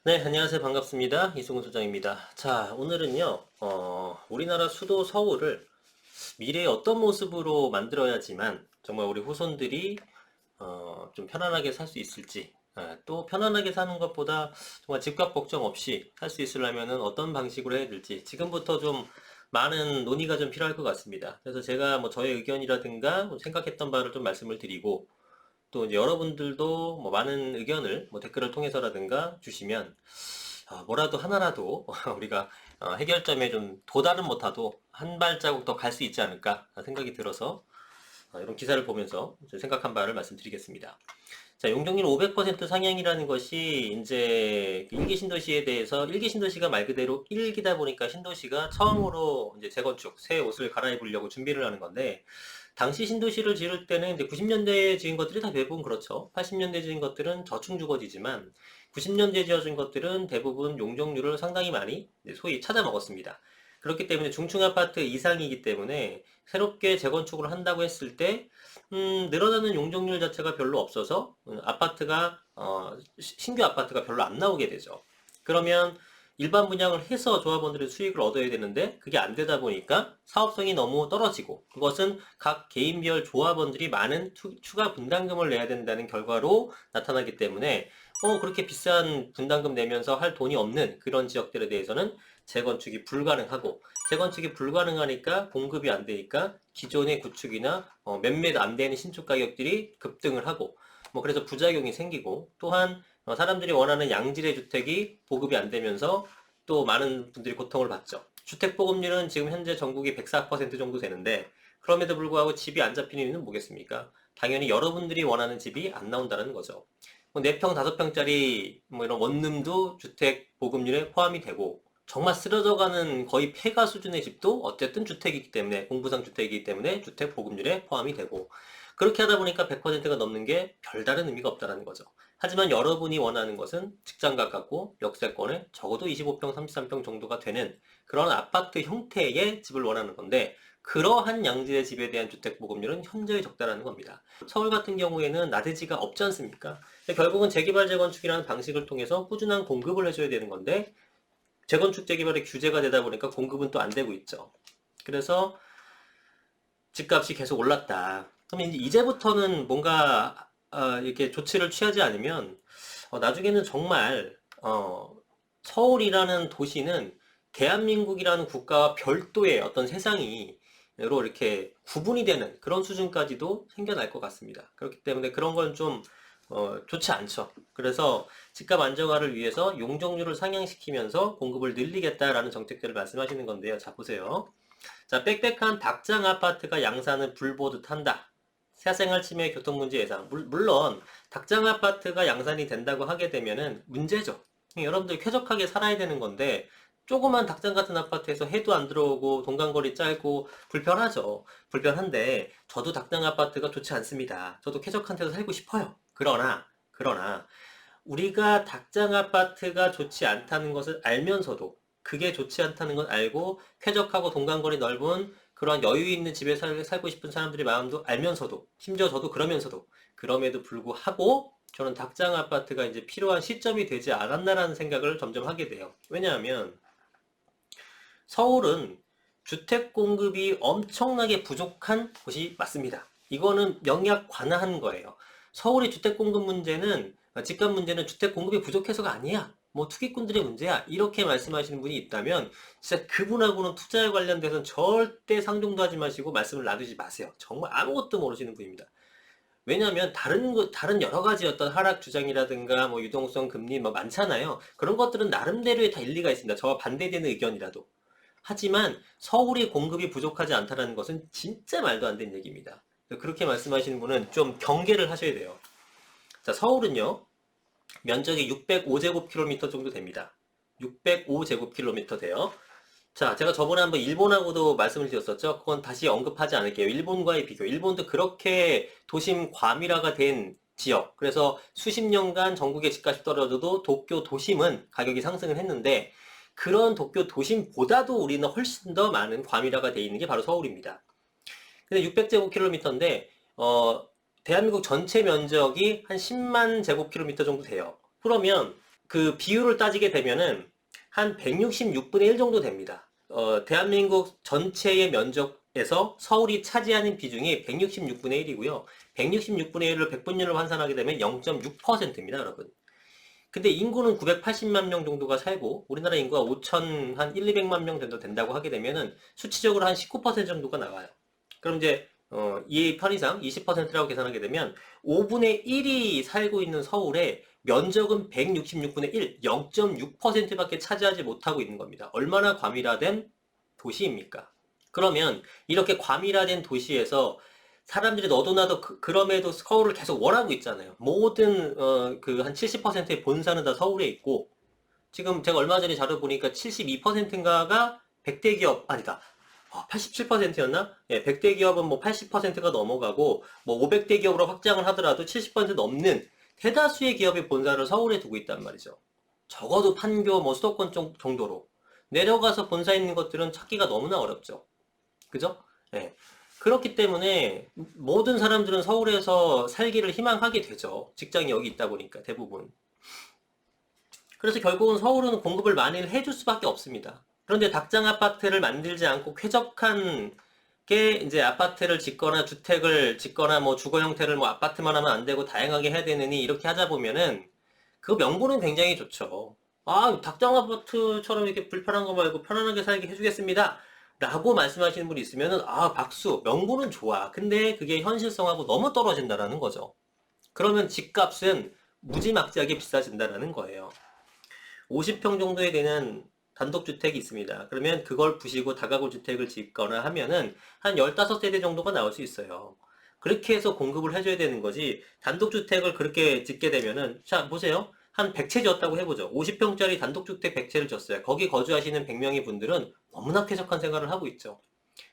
네, 안녕하세요. 반갑습니다. 이승훈 소장입니다. 자, 오늘은요, 우리나라 수도 서울을 미래의 어떤 모습으로 만들어야지만 정말 우리 후손들이 좀 편안하게 살 수 있을지, 또 편안하게 사는 것보다 정말 집값 걱정 없이 살 수 있으려면은 어떤 방식으로 해야 될지 지금부터 좀 많은 논의가 좀 필요할 것 같습니다. 그래서 제가 뭐 저의 의견이라든가 뭐 생각했던 바를 좀 말씀을 드리고 또 이제 여러분들도 뭐 많은 의견을 뭐 댓글을 통해서라든가 주시면 뭐라도 하나라도 우리가 해결점에 좀 도달은 못하도 한 발자국 더 갈 수 있지 않을까 생각이 들어서 이런 기사를 보면서 생각한 바를 말씀드리겠습니다. 자, 용적률 500% 상향이라는 것이 이제 일기 신도시에 대해서 일기 신도시가 말 그대로 일기다 보니까 신도시가 처음으로 이제 재건축, 새 옷을 갈아입으려고 준비를 하는 건데 당시 신도시를 지을 때는 이제 90년대에 지은 것들이 다 대부분 그렇죠. 80년대에 지은 것들은 저층주거지지만 90년대에 지어진 것들은 대부분 용적률을 상당히 많이 소위 찾아 먹었습니다. 그렇기 때문에 중층 아파트 이상이기 때문에 새롭게 재건축을 한다고 했을 때 늘어나는 용적률 자체가 별로 없어서 아파트가 신규 아파트가 별로 안 나오게 되죠. 그러면 일반 분양을 해서 조합원들의 수익을 얻어야 되는데 그게 안 되다 보니까 사업성이 너무 떨어지고 그것은 각 개인별 조합원들이 많은 추가 분담금을 내야 된다는 결과로 나타나기 때문에 그렇게 비싼 분담금 내면서 할 돈이 없는 그런 지역들에 대해서는 재건축이 불가능하고 재건축이 불가능하니까 공급이 안 되니까 기존의 구축이나 매매도 안 되는 신축 가격들이 급등을 하고 뭐 그래서 부작용이 생기고 또한 사람들이 원하는 양질의 주택이 보급이 안 되면서 또 많은 분들이 고통을 받죠. 주택 보급률은 지금 현재 전국이 104% 정도 되는데 그럼에도 불구하고 집이 안 잡히는 이유는 뭐겠습니까? 당연히 여러분들이 원하는 집이 안 나온다는 거죠. 뭐 4평, 5평짜리 뭐 이런 원룸도 주택 보급률에 포함이 되고 정말 쓰러져가는 거의 폐가 수준의 집도 어쨌든 주택이기 때문에 공부상 주택이기 때문에 주택 보급률에 포함이 되고 그렇게 하다 보니까 100%가 넘는 게 별다른 의미가 없다는 거죠. 하지만 여러분이 원하는 것은 직장 가깝고 역세권에 적어도 25평, 33평 정도가 되는 그런 아파트 형태의 집을 원하는 건데 그러한 양질의 집에 대한 주택 보급률은 현저히 적다라는 겁니다. 서울 같은 경우에는 나대지가 없지 않습니까? 결국은 재개발 재건축이라는 방식을 통해서 꾸준한 공급을 해줘야 되는 건데 재건축 재개발이 규제가 되다 보니까 공급은 또 안 되고 있죠. 그래서 집값이 계속 올랐다. 그러면 이제부터는 뭔가 이렇게 조치를 취하지 않으면 나중에는 정말 서울이라는 도시는 대한민국이라는 국가와 별도의 어떤 세상이 로 이렇게 구분이 되는 그런 수준까지도 생겨날 것 같습니다. 그렇기 때문에 그런 건 좀 좋지 않죠. 그래서 집값 안정화를 위해서 용적률을 상향시키면서 공급을 늘리겠다라는 정책들을 말씀하시는 건데요. 자, 보세요. 자, 빽빽한 닭장 아파트가 양산을 불보듯 한다. 사생활 침해 교통 문제 예상. 물론 닭장 아파트가 양산이 된다고 하게 되면은 문제죠. 여러분들 쾌적하게 살아야 되는 건데 조그만 닭장 같은 아파트에서 해도 안 들어오고 동간거리 짧고 불편하죠. 불편한데 저도 닭장 아파트가 좋지 않습니다. 저도 쾌적한 데서 살고 싶어요. 그러나 우리가 닭장 아파트가 좋지 않다는 것을 알면서도 그게 좋지 않다는 걸 알고 쾌적하고 동간거리 넓은 그런 여유 있는 집에 살고 싶은 사람들의 마음도 알면서도 심지어 저도 그러면서도 그럼에도 불구하고 저는 닭장 아파트가 이제 필요한 시점이 되지 않았나라는 생각을 점점 하게 돼요. 왜냐하면 서울은 주택 공급이 엄청나게 부족한 곳이 맞습니다. 이거는 명약 관화한 거예요. 서울의 주택 공급 문제는 집값 문제는 주택 공급이 부족해서가 아니야. 뭐 투기꾼들의 문제야. 이렇게 말씀하시는 분이 있다면 진짜 그분하고는 투자에 관련돼서는 절대 상종도 하지 마시고 말씀을 놔두지 마세요. 정말 아무것도 모르시는 분입니다. 왜냐하면 다른 여러 가지 어떤 하락 주장이라든가 뭐 유동성 금리 뭐 많잖아요. 그런 것들은 나름대로의 다 일리가 있습니다. 저와 반대되는 의견이라도. 하지만 서울이 공급이 부족하지 않다는 것은 진짜 말도 안 되는 얘기입니다. 그렇게 말씀하시는 분은 좀 경계를 하셔야 돼요. 자, 서울은요, 면적이 605제곱킬로미터 정도 됩니다. 605제곱킬로미터 돼요. 자, 제가 저번에 한번 일본하고도 말씀을 드렸었죠. 그건 다시 언급하지 않을게요. 일본과의 비교. 일본도 그렇게 도심 과밀화가 된 지역. 그래서 수십 년간 전국의 집값이 떨어져도 도쿄 도심은 가격이 상승을 했는데 그런 도쿄 도심보다도 우리는 훨씬 더 많은 과밀화가 되어 있는 게 바로 서울입니다. 근데 600제곱킬로미터인데 대한민국 전체 면적이 한 10만 제곱킬로미터 정도 돼요. 그러면 그 비율을 따지게 되면은 한 166분의 1 정도 됩니다. 대한민국 전체의 면적에서 서울이 차지하는 비중이 166분의 1이고요. 166분의 1을 100분율로 환산하게 되면 0.6%입니다, 여러분. 근데 인구는 980만 명 정도가 살고 우리나라 인구가 5천 한 1, 200만 명 정도 된다고 하게 되면은 수치적으로 한 19% 정도가 나와요. 그럼 이제 이 편의상 20%라고 계산하게 되면 5분의 1이 살고 있는 서울의 면적은 166분의 1, 0.6%밖에 차지하지 못하고 있는 겁니다. 얼마나 과밀화된 도시입니까? 그러면 이렇게 과밀화된 도시에서 사람들이 너도 나도 그럼에도 서울을 계속 원하고 있잖아요. 모든 그 한 70%의 본사는 다 서울에 있고 지금 제가 얼마 전에 자료 보니까 72%인가가 100대 기업 아니다. 87%였나? 예, 100대 기업은 뭐 80%가 넘어가고 뭐 500대 기업으로 확장을 하더라도 70% 넘는 대다수의 기업의 본사를 서울에 두고 있단 말이죠. 적어도 판교 뭐 수도권 정도로 내려가서 본사 있는 것들은 찾기가 너무나 어렵죠. 그죠? 예. 그렇기 때문에 모든 사람들은 서울에서 살기를 희망하게 되죠. 직장이 여기 있다 보니까 대부분. 그래서 결국은 서울은 공급을 많이 해줄 수밖에 없습니다. 그런데 닭장 아파트를 만들지 않고 쾌적한 게 이제 아파트를 짓거나 주택을 짓거나 뭐 주거 형태를 뭐 아파트만 하면 안 되고 다양하게 해야 되느니 이렇게 하자 보면은 그 명분은 굉장히 좋죠. 아, 닭장 아파트처럼 이렇게 불편한 거 말고 편안하게 살게 해주겠습니다. 라고 말씀하시는 분이 있으면은 아, 박수. 명분은 좋아. 근데 그게 현실성하고 너무 떨어진다라는 거죠. 그러면 집값은 무지막지하게 비싸진다라는 거예요. 50평 정도에 되는 단독주택이 있습니다. 그러면 그걸 부시고 다가구 주택을 짓거나 하면은 한 15세대 정도가 나올 수 있어요. 그렇게 해서 공급을 해줘야 되는 거지, 단독주택을 그렇게 짓게 되면은, 자, 보세요. 한 100채 졌다고 해보죠. 50평짜리 단독주택 100채를 졌어요. 거기 거주하시는 100명의 분들은 너무나 쾌적한 생활을 하고 있죠.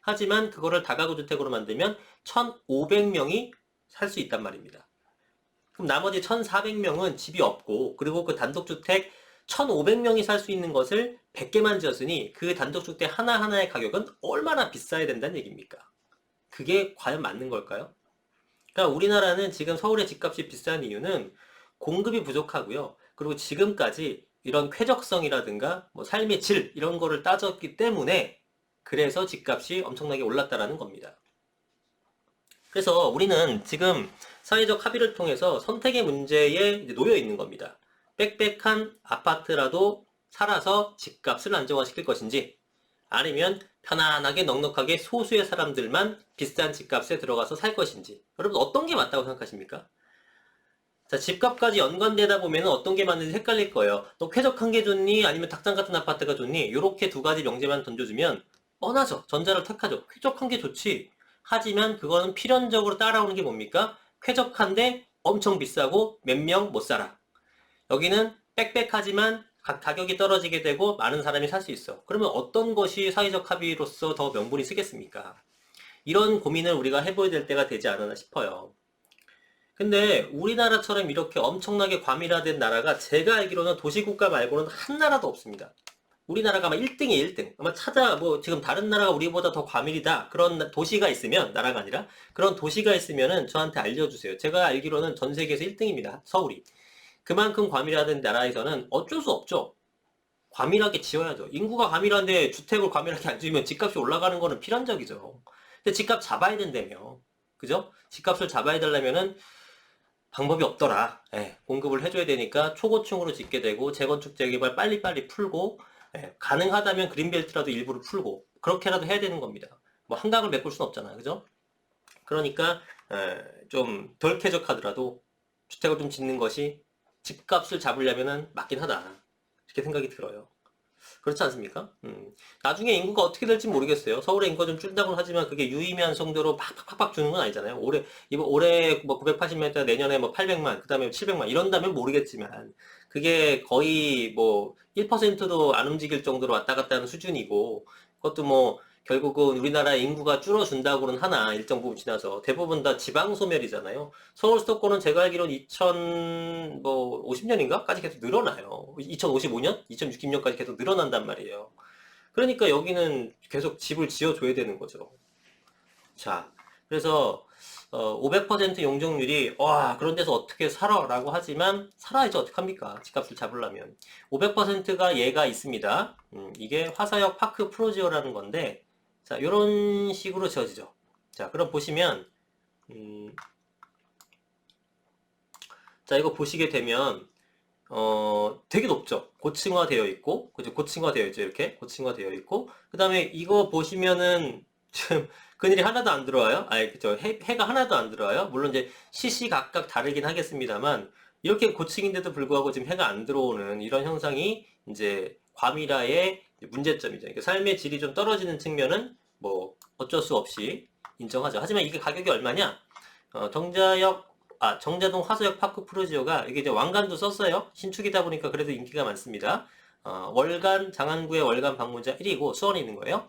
하지만 그거를 다가구 주택으로 만들면 1,500명이 살 수 있단 말입니다. 그럼 나머지 1,400명은 집이 없고, 그리고 그 단독주택 1,500명이 살 수 있는 것을 100개만 지었으니 그 단독주택 하나하나의 가격은 얼마나 비싸야 된다는 얘기입니까? 그게 과연 맞는 걸까요? 그러니까 우리나라는 지금 서울의 집값이 비싼 이유는 공급이 부족하고요. 그리고 지금까지 이런 쾌적성이라든가 뭐 삶의 질 이런 거를 따졌기 때문에 그래서 집값이 엄청나게 올랐다라는 겁니다. 그래서 우리는 지금 사회적 합의를 통해서 선택의 문제에 놓여 있는 겁니다. 빽빽한 아파트라도 살아서 집값을 안정화시킬 것인지, 아니면 편안하게 넉넉하게 소수의 사람들만 비싼 집값에 들어가서 살 것인지, 여러분 어떤 게 맞다고 생각하십니까? 자, 집값까지 연관되다 보면 어떤 게 맞는지 헷갈릴 거예요. 너 쾌적한 게 좋니? 아니면 닭장 같은 아파트가 좋니? 이렇게 두 가지 명제만 던져주면 뻔하죠. 전자를 택하죠. 쾌적한 게 좋지. 하지만 그거는 필연적으로 따라오는 게 뭡니까? 쾌적한데 엄청 비싸고 몇 명 못 살아. 여기는 빽빽하지만 가격이 떨어지게 되고 많은 사람이 살 수 있어. 그러면 어떤 것이 사회적 합의로서 더 명분이 쓰겠습니까? 이런 고민을 우리가 해봐야 될 때가 되지 않았나 싶어요. 근데 우리나라처럼 이렇게 엄청나게 과밀화된 나라가 제가 알기로는 도시국가 말고는 한 나라도 없습니다. 우리나라가 아마 1등이에요, 1등. 아마 뭐 지금 다른 나라가 우리보다 더 과밀이다. 그런 도시가 있으면, 나라가 아니라, 그런 도시가 있으면은 저한테 알려주세요. 제가 알기로는 전 세계에서 1등입니다. 서울이. 그만큼 과밀화된 나라에서는 어쩔 수 없죠. 과밀하게 지어야죠. 인구가 과밀한데 주택을 과밀하게 안 지으면 집값이 올라가는 거는 필연적이죠. 근데 집값 잡아야 된다며. 그죠? 집값을 잡아야 되려면은 방법이 없더라. 예, 공급을 해줘야 되니까 초고층으로 짓게 되고 재건축 재개발 빨리빨리 풀고, 예, 가능하다면 그린벨트라도 일부를 풀고 그렇게라도 해야 되는 겁니다. 뭐 한강을 메꿀 수는 없잖아요. 그죠? 그러니까 좀 덜 쾌적하더라도 주택을 좀 짓는 것이 집값을 잡으려면은 맞긴 하다. 이렇게 생각이 들어요. 그렇지 않습니까? 나중에 인구가 어떻게 될지 모르겠어요. 서울의 인구가 좀 줄다고는 하지만 그게 유의미한 정도로 팍팍팍 주는 건 아니잖아요. 올해 뭐 980만, 내년에 뭐 800만, 그 다음에 700만 이런다면 모르겠지만 그게 거의 뭐 1%도 안 움직일 정도로 왔다 갔다 하는 수준이고, 그것도 뭐 결국은 우리나라 인구가 줄어준다고는 하나 일정 부분 지나서 대부분 다 지방 소멸이잖아요. 서울 수도권은 제가 알기로는 2050년인가까지 계속 늘어나요. 2055년, 2060년까지 계속 늘어난단 말이에요. 그러니까 여기는 계속 집을 지어줘야 되는 거죠. 자, 그래서 500% 용적률이 와 그런 데서 어떻게 살아 라고 하지만 살아야지 어떡합니까 집값을 잡으려면 500%가 얘가 있습니다. 이게 화사역 파크 프로지오라는 건데 자 이런 식으로 지어지죠. 자 그럼 보시면 자 이거 보시게 되면 되게 높죠. 고층화되어 있고, 그죠? 고층화되어 있죠. 이렇게 고층화되어 있고, 그 다음에 이거 보시면은 지금 그늘이 하나도 안 들어와요. 아니, 그죠? 해가 하나도 안 들어와요. 물론 이제 시시각각 다르긴 하겠습니다만 이렇게 고층인데도 불구하고 지금 해가 안 들어오는 이런 현상이 이제 과밀화의 문제점이죠. 그러니까 삶의 질이 좀 떨어지는 측면은 뭐 어쩔 수 없이 인정하죠. 하지만 이게 가격이 얼마냐? 정자동 화서역 파크 프로지오가 이게 이제 왕관도 썼어요. 신축이다 보니까 그래도 인기가 많습니다. 월간 장안구의 월간 방문자 1위고 수원에 있는 거예요.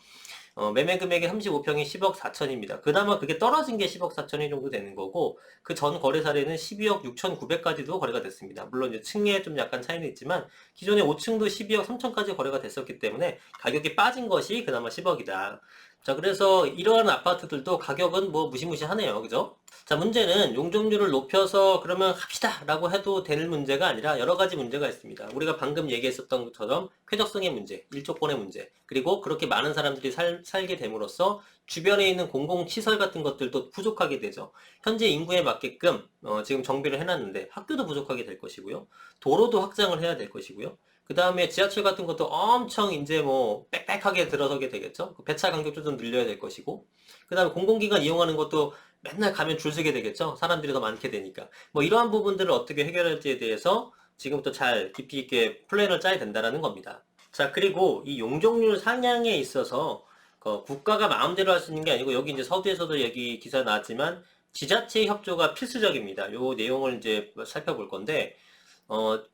매매 금액이 35평이 10억 4천입니다. 그나마 그게 떨어진 게 10억 4천이 정도 되는 거고 그 전 거래 사례는 12억 6,900까지도 거래가 됐습니다. 물론 이제 층에 좀 약간 차이는 있지만 기존의 5층도 12억 3천까지 거래가 됐었기 때문에 가격이 빠진 것이 그나마 10억이다. 자, 그래서 이러한 아파트들도 가격은 뭐 무시무시하네요. 그죠? 자, 문제는 용적률을 높여서 그러면 합시다 라고 해도 될 문제가 아니라 여러 가지 문제가 있습니다. 우리가 방금 얘기했었던 것처럼 쾌적성의 문제, 일조권의 문제, 그리고 그렇게 많은 사람들이 살게 됨으로써 주변에 있는 공공시설 같은 것들도 부족하게 되죠. 현재 인구에 맞게끔 지금 정비를 해놨는데 학교도 부족하게 될 것이고요. 도로도 확장을 해야 될 것이고요. 그 다음에 지하철 같은 것도 엄청 이제 뭐 빽빽하게 들어서게 되겠죠. 배차 간격도 좀 늘려야 될 것이고 그 다음에 공공기관 이용하는 것도 맨날 가면 줄 서게 되겠죠. 사람들이 더 많게 되니까 뭐 이러한 부분들을 어떻게 해결할지에 대해서 지금부터 잘 깊이 있게 플랜을 짜야 된다는 겁니다. 자 그리고 이 용적률 상향에 있어서 국가가 마음대로 할 수 있는 게 아니고 여기 이제 서두에서도 여기 기사 나왔지만 지자체 협조가 필수적입니다. 요 내용을 이제 살펴볼 건데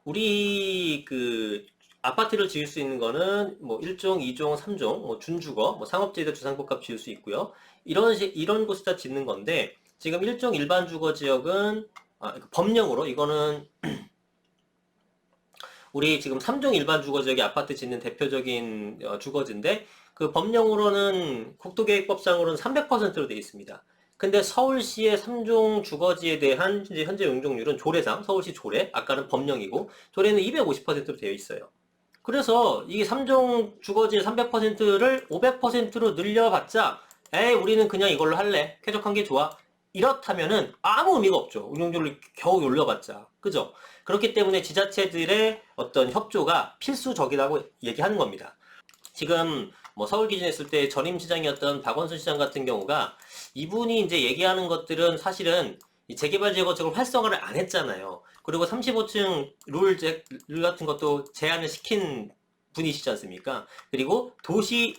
우리 그 아파트를 지을 수 있는 거는 뭐 1종, 2종, 3종, 뭐 준주거, 뭐 상업지대 주상복합 지을 수 있고요. 이런 곳에다 짓는 건데 지금 1종 일반 주거 지역은 법령으로 이거는 우리 지금 3종 일반 주거 지역의 아파트 짓는 대표적인 주거지인데 그 법령으로는 국토계획법상으로는 300%로 되어 있습니다. 근데 서울시의 3종 주거지에 대한 현재 용적률은 조례상 서울시 조례, 아까는 법령이고 조례는 250%로 되어 있어요. 그래서 이게 3종 주거지의 300%를 500%로 늘려봤자 에이 우리는 그냥 이걸로 할래. 쾌적한 게 좋아. 이렇다면은 아무 의미가 없죠. 용적률을 겨우 올려봤자. 그죠? 그렇기 때문에 지자체들의 어떤 협조가 필수적이라고 얘기하는 겁니다. 지금 뭐 서울 기준에 했을 때 전임시장이었던 박원순 시장 같은 경우가 이분이 이제 얘기하는 것들은 사실은 이 재개발 지역을 활성화를 안 했잖아요. 그리고 35층 룰 같은 것도 제한을 시킨 분이시지 않습니까? 그리고 도시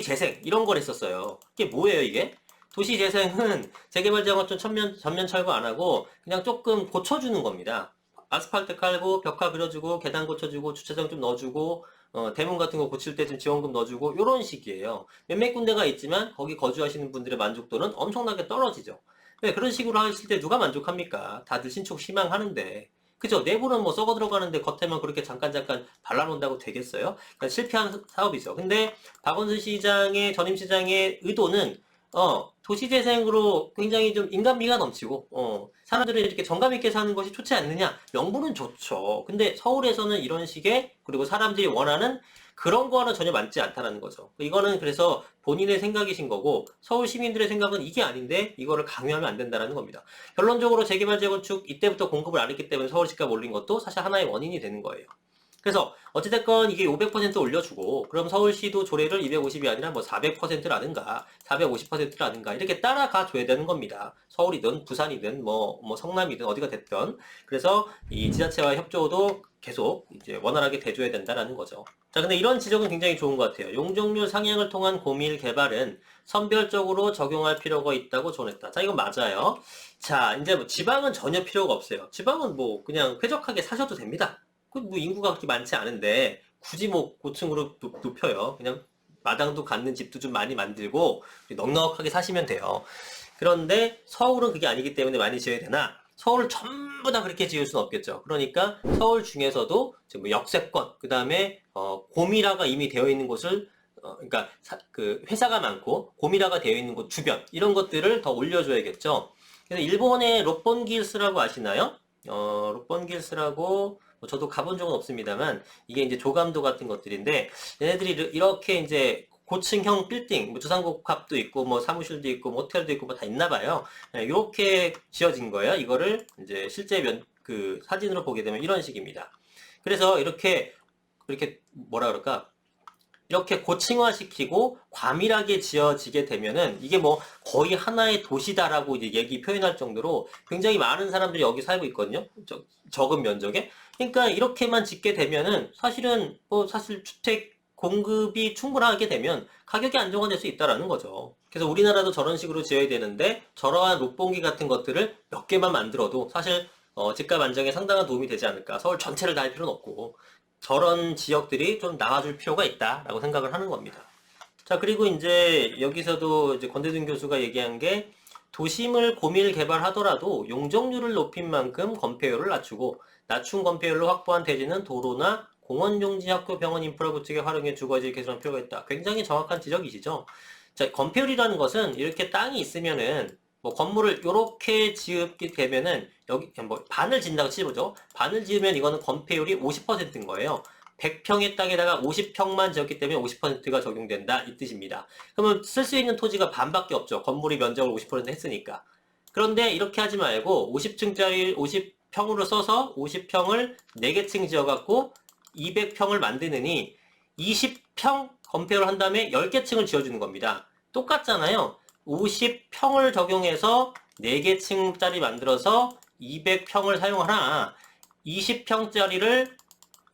재생 이런 걸 했었어요. 이게 뭐예요, 이게? 도시 재생은 재개발 지역은 좀 전면 철거 안 하고 그냥 조금 고쳐주는 겁니다. 아스팔트 깔고 벽화 그려주고 계단 고쳐주고 주차장 좀 넣어주고 대문 같은 거 고칠 때 좀 지원금 넣어주고 이런 식이에요. 몇몇 군데가 있지만 거기 거주하시는 분들의 만족도는 엄청나게 떨어지죠. 네, 그런 식으로 하실 때 누가 만족합니까? 다들 신축 희망하는데. 그죠? 내부는 뭐 썩어 들어가는데 겉에만 그렇게 잠깐 발라놓는다고 되겠어요? 그러니까 실패한 사업이죠. 근데 박원순 시장의 전임 시장의 의도는 도시재생으로 굉장히 좀 인간미가 넘치고, 사람들은 이렇게 정감 있게 사는 것이 좋지 않느냐? 명분은 좋죠. 근데 서울에서는 이런 식의, 그리고 사람들이 원하는 그런 거와는 전혀 맞지 않다는 거죠. 이거는 그래서 본인의 생각이신 거고, 서울 시민들의 생각은 이게 아닌데, 이거를 강요하면 안 된다는 겁니다. 결론적으로 재개발 재건축 이때부터 공급을 안 했기 때문에 서울 집값 올린 것도 사실 하나의 원인이 되는 거예요. 그래서 어찌됐건 이게 500% 올려주고 그럼 서울시도 조례를 250이 아니라 뭐 400%라든가 450%라든가 이렇게 따라가 줘야 되는 겁니다. 서울이든 부산이든 뭐 성남이든 어디가 됐든 그래서 이 지자체와 협조도 계속 이제 원활하게 돼줘야 된다라는 거죠. 자, 근데 이런 지적은 굉장히 좋은 것 같아요. 용적률 상향을 통한 고밀 개발은 선별적으로 적용할 필요가 있다고 조언했다. 자, 이건 맞아요. 자, 이제 뭐 지방은 전혀 필요가 없어요. 지방은 뭐 그냥 쾌적하게 사셔도 됩니다. 뭐 인구가 그렇게 많지 않은데 굳이 뭐 고층으로 높여요. 그냥 마당도 갖는 집도 좀 많이 만들고 넉넉하게 사시면 돼요. 그런데 서울은 그게 아니기 때문에 많이 지어야 되나? 서울을 전부 다 그렇게 지을 수는 없겠죠. 그러니까 서울 중에서도 지금 뭐 역세권, 그 다음에 고밀화가 이미 되어 있는 곳을 그러니까 그 회사가 많고 고미라가 되어 있는 곳 주변 이런 것들을 더 올려줘야겠죠. 그래서 일본의 롯본길스라고 아시나요? 롯본길스라고 뭐 저도 가본 적은 없습니다만 이게 이제 조감도 같은 것들인데 얘네들이 이렇게 이제 고층형 빌딩, 뭐 주상복합도 있고 뭐 사무실도 있고 뭐 호텔도 있고 뭐 다 있나 봐요. 이렇게 지어진 거예요. 이거를 이제 실제 그 사진으로 보게 되면 이런 식입니다. 그래서 이렇게 뭐라 그럴까? 이렇게 고층화시키고 과밀하게 지어지게 되면은 이게 뭐 거의 하나의 도시다라고 이제 얘기 표현할 정도로 굉장히 많은 사람들이 여기 살고 있거든요. 적은 면적에. 그러니까 이렇게만 짓게 되면은 사실은 뭐 사실 주택 공급이 충분하게 되면 가격이 안정화될 수 있다라는 거죠. 그래서 우리나라도 저런 식으로 지어야 되는데 저러한 롯본기 같은 것들을 몇 개만 만들어도 사실 집값 안정에 상당한 도움이 되지 않을까. 서울 전체를 다 할 필요는 없고 저런 지역들이 좀 나와줄 필요가 있다라고 생각을 하는 겁니다. 자, 그리고 이제 여기서도 이제 권대중 교수가 얘기한 게 도심을 고밀 개발하더라도 용적률을 높인 만큼 건폐율을 낮추고 낮춘 건폐율로 확보한 대지는 도로나 공원 용지, 학교, 병원 인프라 구축에 활용해 주거지 개선할 필요가 있다. 굉장히 정확한 지적이시죠. 자, 건폐율이라는 것은 이렇게 땅이 있으면은 뭐 건물을 이렇게 지게 되면은 여기 뭐 반을 짓는다고 치보죠. 반을 지으면 이거는 건폐율이 50%인 거예요. 100평의 땅에다가 50평만 지었기 때문에 50%가 적용된다 이 뜻입니다. 그러면 쓸 수 있는 토지가 반밖에 없죠. 건물이 면적을 50% 했으니까. 그런데 이렇게 하지 말고 50층짜리 50평으로 써서 50평을 4개 층 지어갖고 200평을 만드느니 20평 건폐율을 한 다음에 10개 층을 지어주는 겁니다. 똑같잖아요. 50평을 적용해서 4개 층짜리 만들어서 200평을 사용하나 20평짜리를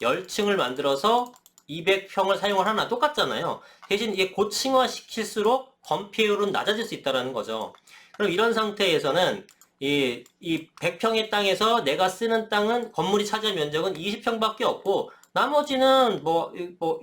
10층을 만들어서 200평을 사용을 하나 똑같잖아요. 대신 이게 고층화 시킬수록 건폐율은 낮아질 수 있다는 거죠. 그럼 이런 상태에서는 이 100평의 땅에서 내가 쓰는 땅은 건물이 차지할 면적은 20평밖에 없고 나머지는 뭐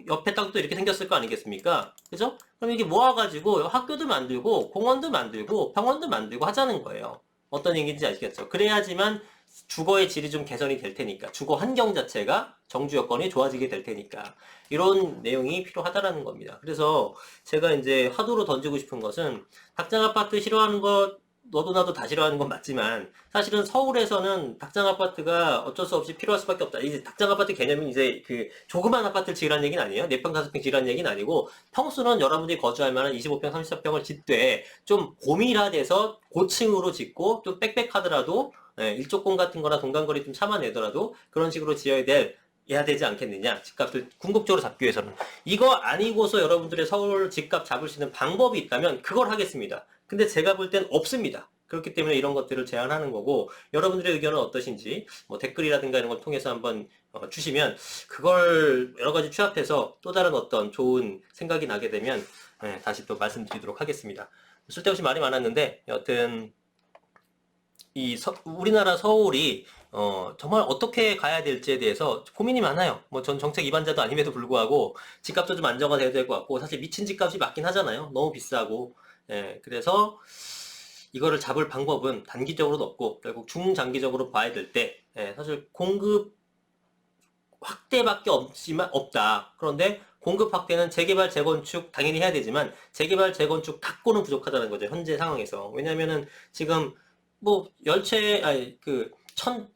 옆에 땅도 이렇게 생겼을 거 아니겠습니까? 그죠? 그럼 이게 모아가지고 학교도 만들고 공원도 만들고 병원도 만들고 하자는 거예요. 어떤 얘기인지 아시겠죠? 그래야지만 주거의 질이 좀 개선이 될 테니까 주거 환경 자체가 정주 여건이 좋아지게 될 테니까 이런 내용이 필요하다라는 겁니다. 그래서 제가 이제 화두로 던지고 싶은 것은 닭장 아파트 싫어하는 것 너도 나도 다 싫어하는 건 맞지만 사실은 서울에서는 닭장 아파트가 어쩔 수 없이 필요할 수밖에 없다. 이제 닭장 아파트 개념이 이제 그 조그만 아파트를 지으라는 얘기는 아니에요. 4평, 5평 지으라는 얘기는 아니고 평수는 여러분들이 거주할 만한 25평, 34평을 짓되 좀 고밀화돼서 고층으로 짓고 좀 빽빽하더라도 일조권 같은 거나 동간거리 좀 참아내더라도 그런 식으로 해야 되지 않겠느냐. 집값을 궁극적으로 잡기 위해서는. 이거 아니고서 여러분들의 서울 집값 잡을 수 있는 방법이 있다면 그걸 하겠습니다. 근데 제가 볼 땐 없습니다. 그렇기 때문에 이런 것들을 제안하는 거고 여러분들의 의견은 어떠신지 뭐 댓글이라든가 이런 걸 통해서 한번 주시면 그걸 여러 가지 취합해서 또 다른 어떤 좋은 생각이 나게 되면 다시 또 말씀드리도록 하겠습니다. 쓸데없이 말이 많았는데 여튼 우리나라 서울이 정말 어떻게 가야 될지에 대해서 고민이 많아요. 뭐 전 정책 입안자도 아님에도 불구하고 집값도 좀 안정화돼야 될 것 같고 사실 미친 집값이 맞긴 하잖아요. 너무 비싸고. 그래서 이거를 잡을 방법은 단기적으로도 없고 결국 중장기적으로 봐야 될 때 사실 공급 확대밖에 없다. 그런데 공급 확대는 재개발, 재건축 당연히 해야 되지만 재개발, 재건축 갖고는 부족하다는 거죠. 현재 상황에서. 왜냐면은 지금 뭐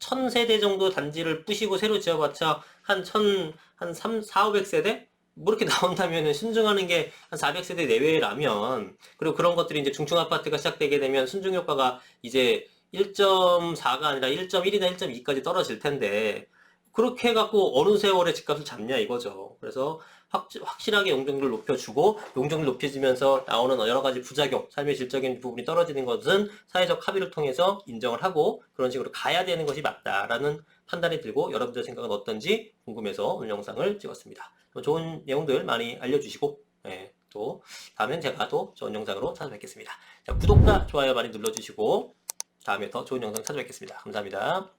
천 세대 정도 단지를 부시고 새로 지어봤자 한 4,500세대? 뭐 이렇게 나온다면은 순증하는 게 한 400세대 내외라면 그리고 그런 것들이 이제 중층 아파트가 시작되게 되면 순증 효과가 이제 1.4가 아니라 1.1이나 1.2까지 떨어질 텐데 그렇게 해갖고 어느 세월에 집값을 잡냐 이거죠. 그래서 확실하게 용적률을 높여주고 용적률 높여지면서 나오는 여러 가지 부작용, 삶의 질적인 부분이 떨어지는 것은 사회적 합의를 통해서 인정을 하고 그런 식으로 가야 되는 것이 맞다라는 판단이 들고 여러분들 생각은 어떤지 궁금해서 오늘 영상을 찍었습니다. 좋은 내용들 많이 알려주시고 또 다음엔 제가 또 좋은 영상으로 찾아뵙겠습니다. 자, 구독과 좋아요 많이 눌러주시고 다음에 더 좋은 영상 찾아뵙겠습니다. 감사합니다.